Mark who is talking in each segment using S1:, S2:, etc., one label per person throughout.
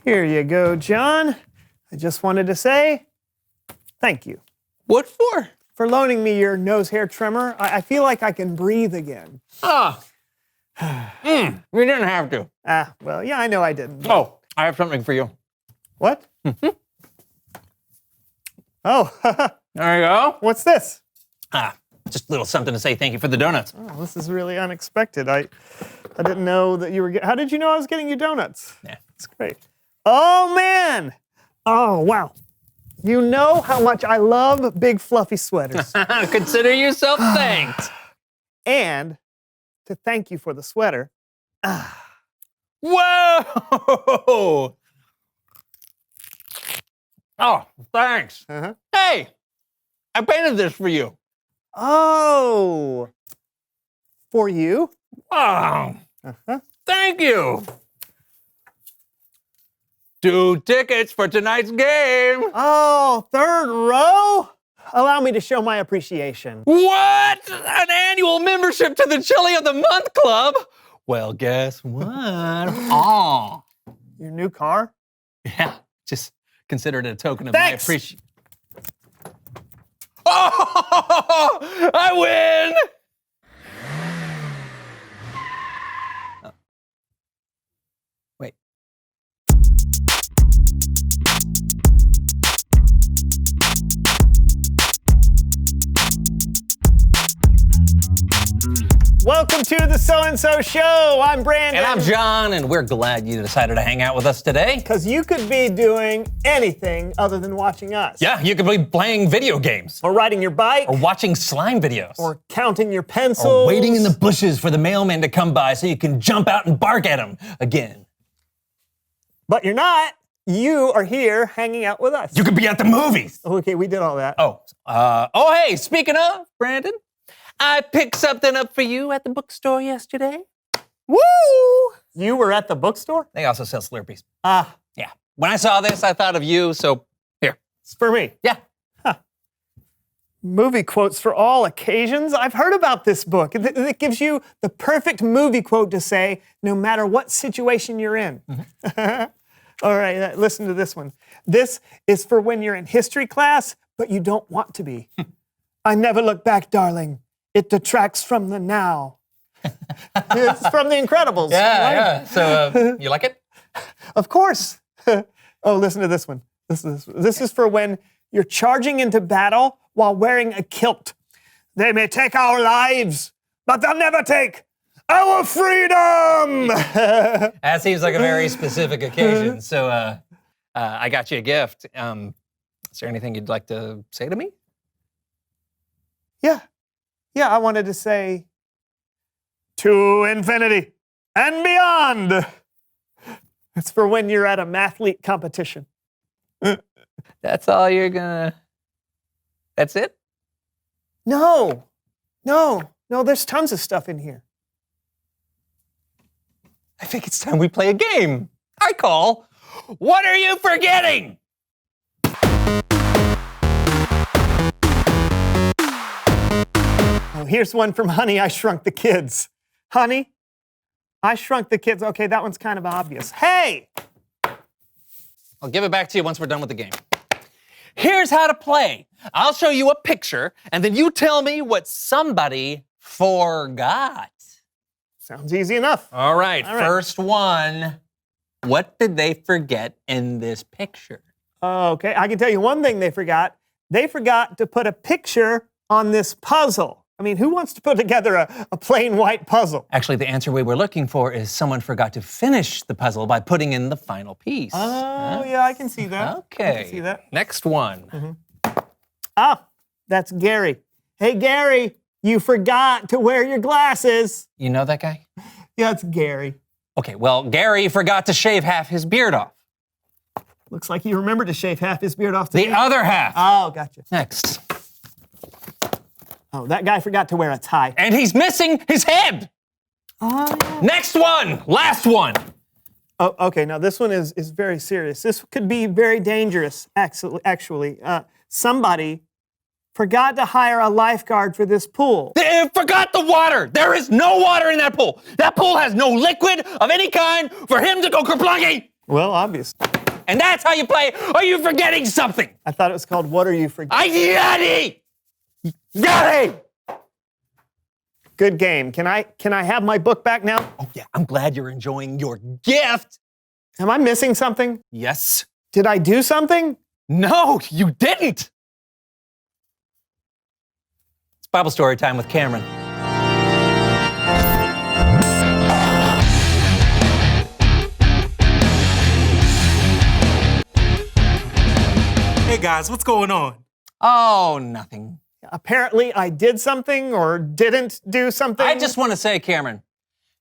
S1: Here you go, John. I just wanted to say thank you.
S2: What for?
S1: For loaning me your nose hair trimmer. I feel like I can breathe again.
S2: You didn't have to.
S1: Well, yeah, I know I didn't.
S2: Oh, I have something for you.
S1: What? Oh,
S2: There you go.
S1: what's this?
S2: Just a little something to say thank you for the donuts.
S1: Oh, this is really unexpected. I didn't know that you were how did you know I was getting you donuts?
S2: Yeah.
S1: That's great. Oh, man. Oh, wow. You know how much I love big fluffy sweaters.
S2: Consider yourself thanked.
S1: And to thank you for the sweater.
S2: Whoa! Oh, thanks.
S1: Uh-huh.
S2: Hey, I painted this for you.
S1: Oh, for you?
S2: Oh,
S1: Uh-huh.
S2: thank you. 2 tickets for tonight's game.
S1: Oh, third row? Allow me to show my appreciation.
S2: What? An annual membership to the Chili of the Month Club? Well, guess what? Oh,
S1: Your new car?
S2: yeah. Just consider it a token of
S1: Thanks.
S2: my appreciation. Oh, I win! Wait.
S1: Welcome to the So-and-So Show. I'm Brandon.
S2: And I'm John, and we're glad you decided to hang out with us today.
S1: Because you could be doing anything other than watching us.
S2: Yeah, you could be playing video games,
S1: Or riding your bike.
S2: or watching slime videos,
S1: Or counting your pencils.
S2: or waiting in the bushes for the mailman to come by so you can jump out and bark at him again.
S1: But you're not. You are here hanging out with us.
S2: You could be at the movies.
S1: Okay, we did all that.
S2: Hey, speaking of, Brandon, I picked something up for you at the bookstore yesterday.
S1: Woo! You were at the bookstore?
S2: They also sell Slurpees.
S1: Yeah,
S2: Yeah. When I saw this, I thought of you, so here.
S1: it's for me.
S2: Yeah.
S1: Movie quotes for all occasions. I've heard about this book. It gives you the perfect movie quote to say no matter what situation you're in. All right, listen to this one. This is for when you're in history class, but you don't want to be. I never look back, darling. It detracts from the now. It's from The Incredibles.
S2: Yeah,
S1: right?
S2: yeah. So, you like it?
S1: Of course. Oh, listen to this one. This is for when you're charging into battle while wearing a kilt. They may take our lives, but they'll never take our freedom.
S2: That seems like a very specific occasion. So, I got you a gift. Is there anything you'd like to say to me?
S1: Yeah, I wanted to say to infinity and beyond. It's for when you're at a mathlete competition.
S2: That's all you're gonna... That's it?
S1: No, there's tons of stuff in here.
S2: I think it's time we play a game. I call, What Are You Forgetting?
S1: Oh, here's one from Honey, I Shrunk the Kids. Honey, I Shrunk the Kids. Okay, that one's kind of obvious. Hey!
S2: I'll give it back to you once we're done with the game. Here's how to play. I'll show you a picture, and then you tell me what somebody forgot.
S1: Sounds easy enough.
S2: All right,
S1: All right.
S2: First one. What did they forget in this picture?
S1: Okay, I can tell you one thing they forgot. They forgot to put a picture on this puzzle. I mean, who wants to put together a plain white puzzle?
S2: Actually, the answer we were looking for is someone forgot to finish the puzzle by putting in the final piece.
S1: Oh, yeah, I can see that.
S2: Okay.
S1: I can see that.
S2: Next one.
S1: That's Gary. Hey, Gary, you forgot to wear your glasses.
S2: You know that guy?
S1: Yeah, it's Gary.
S2: Okay, well, Gary forgot to shave half his beard off.
S1: Looks like he remembered to shave half his beard off
S2: The
S1: today.
S2: other half.
S1: Oh, gotcha.
S2: Next.
S1: Oh, that guy forgot to wear a tie.
S2: And he's missing his head.
S1: Oh, yeah.
S2: Next one. Last one.
S1: Oh, okay, now this one is very serious. This could be very dangerous, actually. Somebody forgot to hire a lifeguard for this pool.
S2: They forgot the water. There is no water in that pool. That pool has no liquid of any kind for him to go kerplunky.
S1: Well, obviously.
S2: And that's how you play. Are you forgetting something?
S1: I thought it was called What Are You Forgetting?
S2: Yeti! Yeti!
S1: Good game. Can I have my book back now?
S2: Oh yeah, I'm glad you're enjoying your gift.
S1: Am I missing something?
S2: Yes.
S1: Did I do something?
S2: No, you didn't. It's Bible story time with Cameron.
S3: Hey guys, what's going on?
S2: Oh, nothing.
S1: Apparently I did something or didn't do something.
S2: I just want to say, Cameron,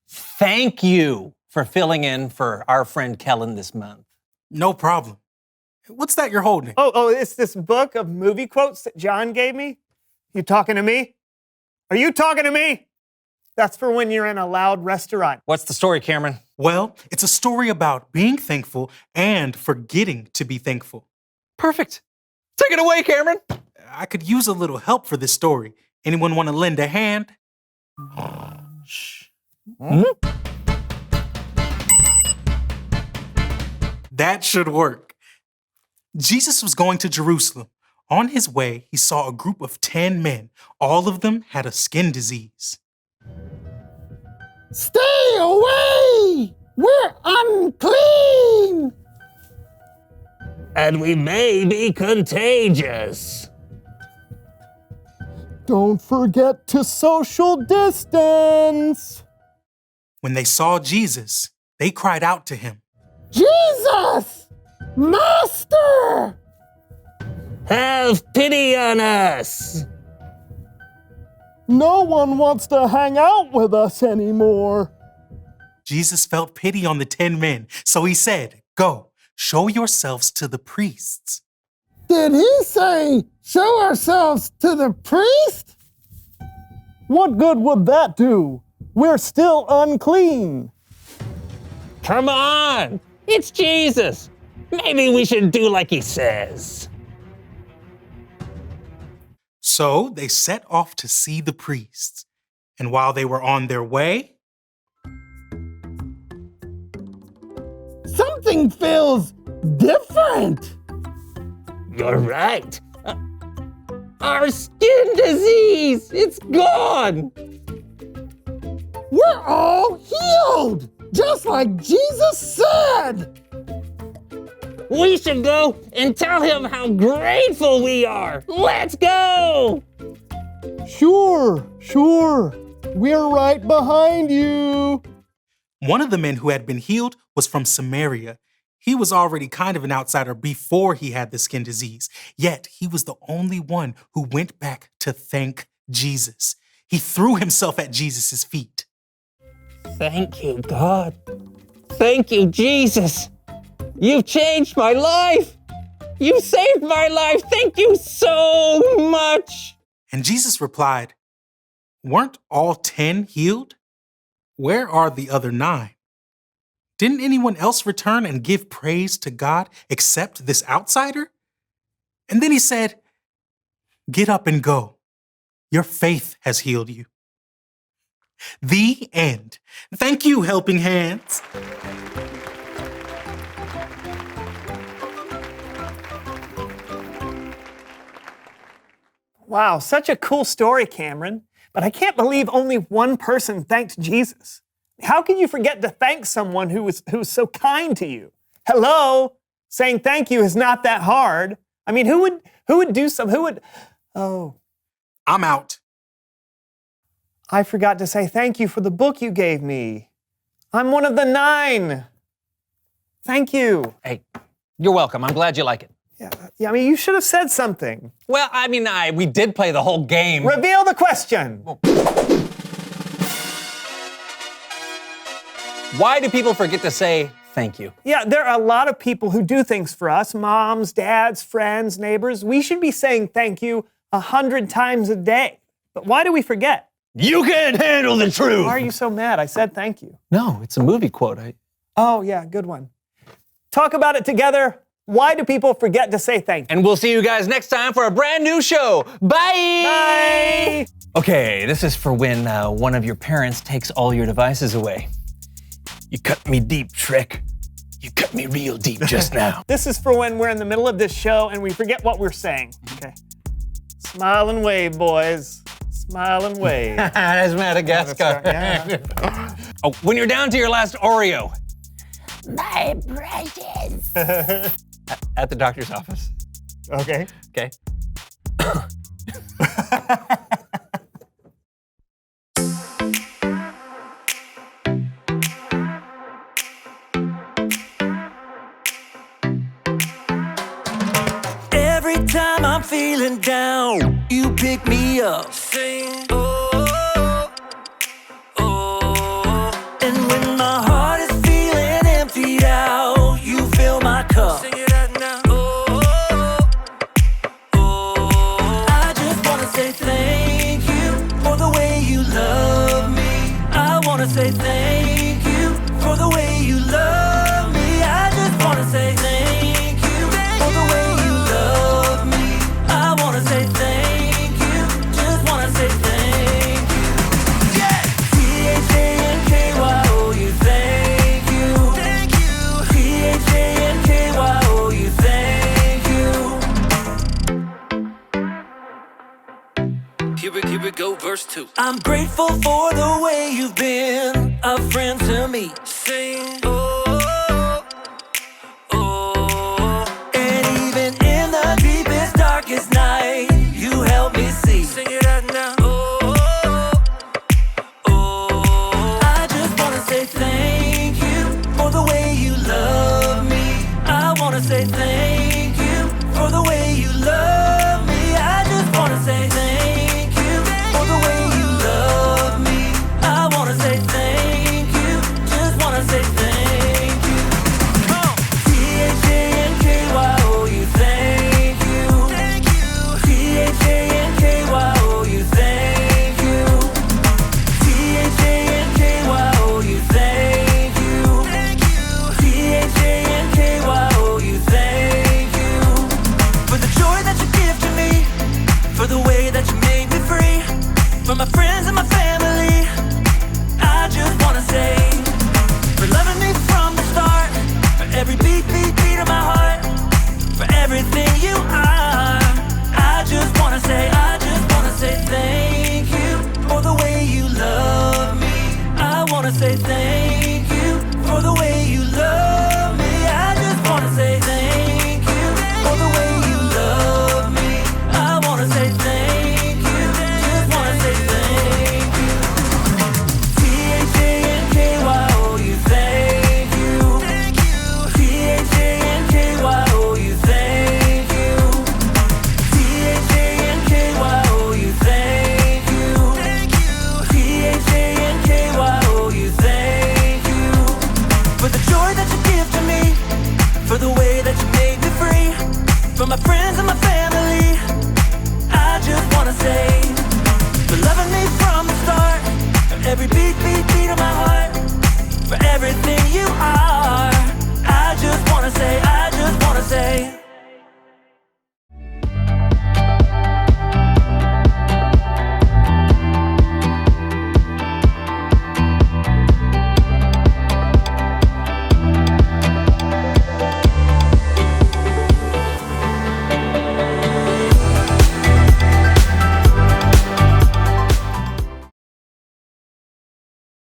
S2: thank you for filling in for our friend Kellen this month.
S3: No problem. What's that you're holding?
S1: Oh, it's this book of movie quotes that John gave me. You talking to me? Are you talking to me? That's for when you're in a loud restaurant.
S2: What's the story, Cameron?
S3: Well, it's a story about being thankful and forgetting to be thankful.
S2: Perfect. Take it away, Cameron.
S3: I could use a little help for this story. Anyone want to lend a hand? Shh. That should work. Jesus was going to Jerusalem. On his way, he saw a group of 10 men. All of them had a skin disease.
S4: Stay away! We're unclean!
S5: And we may be contagious.
S4: Don't forget to social distance!
S3: When they saw Jesus, they cried out to him.
S4: Jesus! Master!
S5: Have pity on us.
S4: No one wants to hang out with us anymore.
S3: Jesus felt pity on the 10 men, so he said, "Go, show yourselves to the priests."
S4: Did he say, show ourselves to the priest? What good would that do? We're still unclean.
S5: Come on, it's Jesus. Maybe we should do like he says.
S3: So they set off to see the priests. And while they were on their way,
S4: Something feels different.
S5: You're right. Our skin disease, it's gone.
S4: We're all healed, just like Jesus said.
S5: We should go and tell him how grateful we are. Let's go.
S4: Sure. We're right behind you.
S3: one of the men who had been healed was from Samaria. He was already kind of an outsider before he had the skin disease, yet he was the only one who went back to thank Jesus. He threw himself at Jesus' feet.
S5: Thank you, God. Thank you, Jesus. You've changed my life. You saved my life. Thank you so much.
S3: And Jesus replied, "Weren't all 10 healed? Where are the other 9? Didn't anyone else return and give praise to God except this outsider?" And then he said, "Get up and go. Your faith has healed you." The end. Thank you, helping hands.
S1: Wow, such a cool story, Cameron. But I can't believe only one person thanked Jesus. How can you forget to thank someone who was so kind to you? Hello? Saying thank you is not that hard. I mean, who would do some, oh,
S3: I'm out.
S1: I forgot to say thank you for the book you gave me. I'm one of the 9. Thank you.
S2: Hey, you're welcome. I'm glad you like it.
S1: Yeah, I mean, you should have said something.
S2: Well, I mean, we did play the whole game.
S1: Reveal the question.
S2: Why do people forget to say thank you?
S1: Yeah, there are a lot of people who do things for us, moms, dads, friends, neighbors. We should be saying thank you 100 times a day. But why do we forget?
S5: You can't handle the truth.
S1: Why are you so mad? I said thank you.
S2: No, it's a movie quote.
S1: Oh, yeah, good one. Talk about it together. Why do people forget to say thank you?
S2: And we'll see you guys next time for a brand new show. Bye!
S1: Bye!
S2: Okay, this is for when one of your parents takes all your devices away. You cut me deep, Shrek.
S5: You cut me real deep just now.
S1: This is for when we're in the middle of this show and we forget what we're saying. Okay. Smile and wave, boys. Smile and wave.
S2: That's Madagascar.
S1: Yeah.
S2: Oh, when you're down to your last Oreo.
S5: My precious.
S2: At the doctor's office.
S1: Okay.
S2: Okay.
S6: Every time I'm feeling down, you pick me up. Sing, oh, oh. And when my heart is feeling emptied out, you fill my cup. Sing it out now. Oh, oh. I just wanna say thank you for the way you love me. I wanna say thank you for the way you love me. I just wanna say thank you for the way you love me. I wanna say thank you, just wanna say thank you. Yeah! T-H-A-N-K-Y-O, you thank you. Thank you. T-H-A-N-K-Y-O, you thank you. Here we go, verse 2. I'm grateful for the way you've been a friend to me. Sing, oh, oh. And even in the deepest, darkest night, you help me see. Sing it out now. Oh, oh. I just wanna say thank you for the way you love me. I wanna say thank you.